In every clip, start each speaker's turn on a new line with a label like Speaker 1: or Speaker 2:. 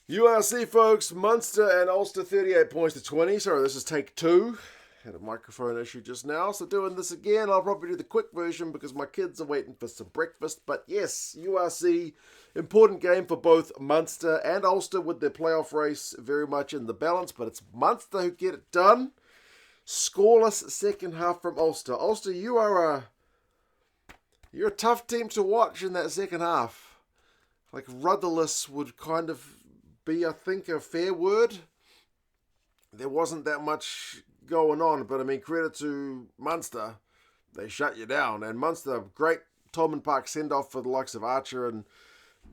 Speaker 1: URC, folks. Munster and Ulster 38 points to 20. Sorry, this is take two. Had a microphone issue just now, so doing this again. I'll probably do the quick version because my kids are waiting for some breakfast. But yes, URC, important game for both Munster and Ulster with their playoff race very much in the balance. But it's Munster who get it done. Scoreless second half from Ulster. Ulster, you're a tough team to watch in that second half. Like rudderless would kind of be, I think, a fair word. There wasn't that much going on, but I mean, credit to Munster. They shut you down. And Munster, great Tolman Park send-off for the likes of Archer and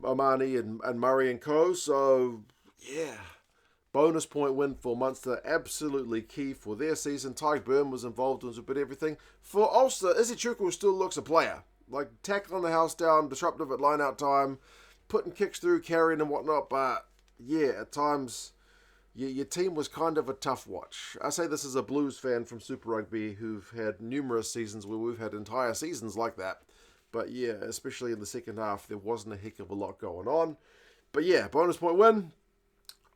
Speaker 1: Omani and Murray and co. So, yeah, bonus point win for Munster. Absolutely key for their season. Tyke Byrne was involved in a bit of everything. For Ulster, Izzy Chuku still looks a player. Like, tackling the house down, disruptive at line-out time, putting kicks through, carrying and whatnot, but yeah, at times your team was kind of a tough watch. I say this as a Blues fan from Super Rugby who've had numerous seasons where we've had entire seasons like that. But yeah, especially in the second half, there wasn't a heck of a lot going on. But yeah, bonus point win.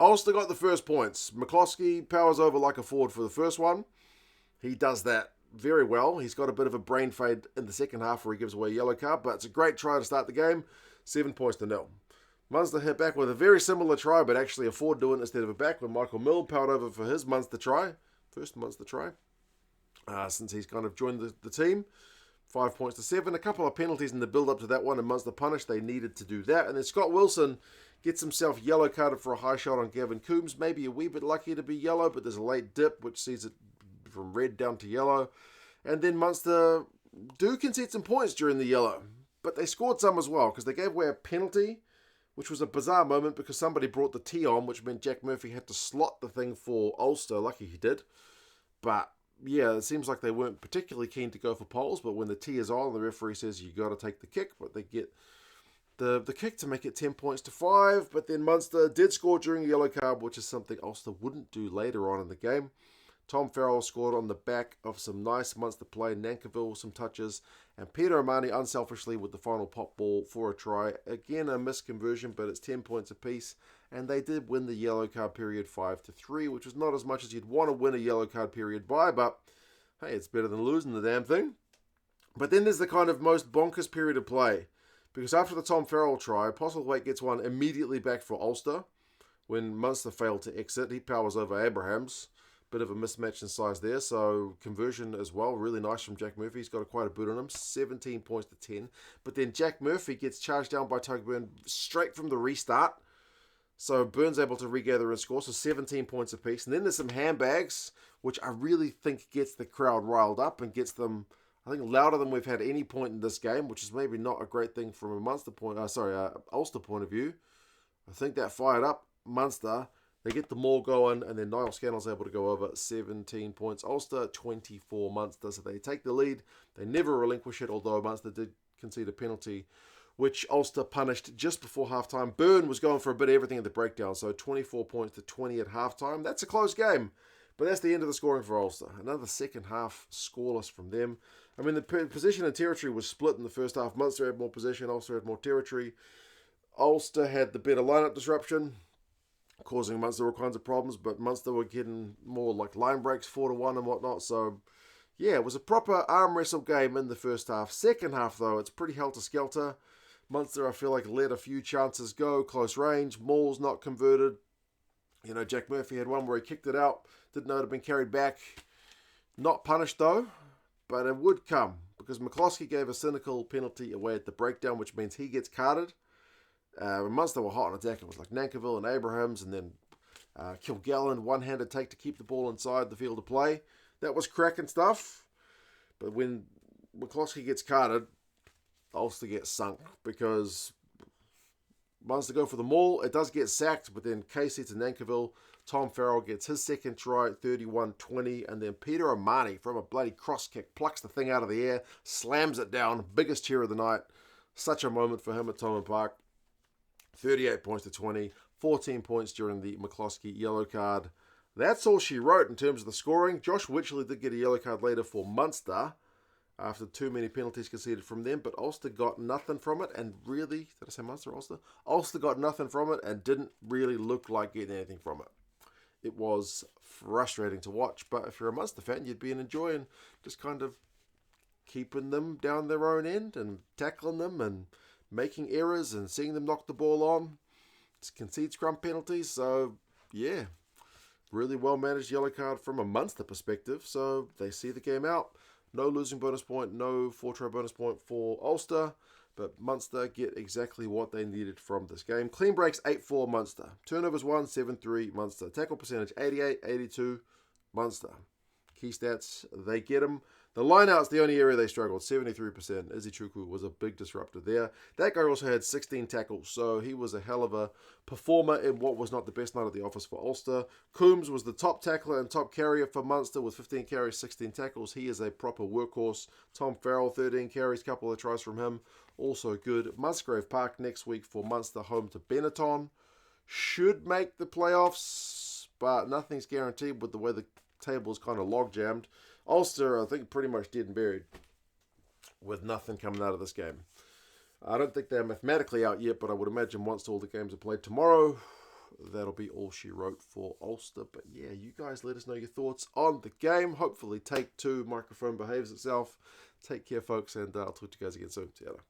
Speaker 1: Ulster got the first points. McCloskey powers over like a forward for the first one. He does that very well. He's got a bit of a brain fade in the second half where he gives away a yellow card, but it's a great try to start the game. 7 points to 0. Munster hit back with a very similar try, but actually a forward doing it instead of a back when Michael Milne powered over for his Munster try. First Munster try. Since he's kind of joined the team. 5 points to 7. A couple of penalties in the build-up to that one, and Munster punished. They needed to do that. And then Scott Wilson gets himself yellow carded for a high shot on Gavin Coombs. Maybe a wee bit lucky to be yellow, but there's a late dip, which sees it from red down to yellow. And then Munster do concede some points during the yellow. But they scored some as well, because they gave away a penalty, which was a bizarre moment because somebody brought the tee on, which meant Jack Murphy had to slot the thing for Ulster. Lucky he did. But yeah, it seems like they weren't particularly keen to go for poles, but when the tee is on, the referee says you got to take the kick, but they get the kick to make it 10 points to 5. But then Munster did score during a yellow card, which is something Ulster wouldn't do later on in the game. Tom Farrell scored on the back of some nice Munster play. Nankivell some touches. And Peter Omani unselfishly with the final pop ball for a try. Again, a misconversion, but it's 10 points apiece. And they did win the yellow card period 5-3, which was not as much as you'd want to win a yellow card period by. But, hey, it's better than losing the damn thing. But then there's the kind of most bonkers period of play. Because after the Tom Farrell try, Postlethwaite gets one immediately back for Ulster. When Munster failed to exit, he powers over Abrahams. Bit of a mismatch in size there, so conversion as well. Really nice from Jack Murphy. He's got quite a boot on him. 17 points to 10. But then Jack Murphy gets charged down by Tyke Byrne straight from the restart. So Byrne's able to regather and score, so 17 points apiece. And then there's some handbags, which I really think gets the crowd riled up and gets them, I think, louder than we've had any point in this game, which is maybe not a great thing from a Ulster point of view. I think that fired up Munster. They get the maul going, and then Niall Scannell's able to go over 17 points. Ulster, 24 Munster. So they take the lead. They never relinquish it, although Munster did concede a penalty, which Ulster punished just before halftime. Byrne was going for a bit of everything at the breakdown, so 24 points to 20 at halftime. That's a close game, but that's the end of the scoring for Ulster. Another second half scoreless from them. I mean, the possession and territory was split in the first half. Munster had more possession, Ulster had more territory. Ulster had the better lineup disruption, causing Munster all kinds of problems, but Munster were getting more like line breaks 4-1 and whatnot. So yeah, it was a proper arm wrestle game in the first half. Second half though, it's pretty helter-skelter. Munster, I feel like, let a few chances go, close range. Maul's not converted. You know, Jack Murphy had one where he kicked it out, didn't know it had been carried back. Not punished though, but it would come because McCloskey gave a cynical penalty away at the breakdown, which means he gets carded. When Munster were hot on attack, it was like Nankivell and Abrahams, and then Kilgallen, one-handed take to keep the ball inside the field of play. That was cracking stuff. But when McCloskey gets carded, Ulster gets sunk because Munster go for the maul. It does get sacked, but then Casey to Nankivell. Tom Farrell gets his second try at 31-20, and then Peter Omani from a bloody cross kick plucks the thing out of the air, slams it down. Biggest cheer of the night. Such a moment for him at Tolman Park. 38 points to 20, 14 points during the McCloskey yellow card. That's all she wrote in terms of the scoring. Josh Witchley did get a yellow card later for Munster. after too many penalties conceded from them, but Ulster got nothing from it, and really, did I say Munster or Ulster? Ulster got nothing from it and didn't really look like getting anything from it. It was frustrating to watch, but if you're a Munster fan, you'd be enjoying just kind of keeping them down their own end and tackling them and making errors and seeing them knock the ball on, concede scrum penalties. So, yeah, really well managed yellow card from a Munster perspective. So they see the game out. No losing bonus point, no 4-try bonus point for Ulster, but Munster get exactly what they needed from this game. Clean breaks 8-4 Munster. Turnovers 1, 7-3 Munster. Tackle percentage 88-82 Munster. Key stats, they get them. The line-out's the only area they struggled, 73%. Izzy Chukwu was a big disruptor there. That guy also had 16 tackles, so he was a hell of a performer in what was not the best night at the office for Ulster. Coombs was the top tackler and top carrier for Munster with 15 carries, 16 tackles. He is a proper workhorse. Tom Farrell, 13 carries, couple of tries from him. Also good. Musgrave Park next week for Munster, home to Benetton. Should make the playoffs, but nothing's guaranteed with the way the table's kind of log-jammed. Ulster, I think, pretty much dead and buried with nothing coming out of this game. I don't think they're mathematically out yet, but I would imagine once all the games are played tomorrow, that'll be all she wrote for Ulster. But yeah, you guys let us know your thoughts on the game. Hopefully take 2 microphone behaves itself. Take care, folks, and I'll talk to you guys again soon. See you later.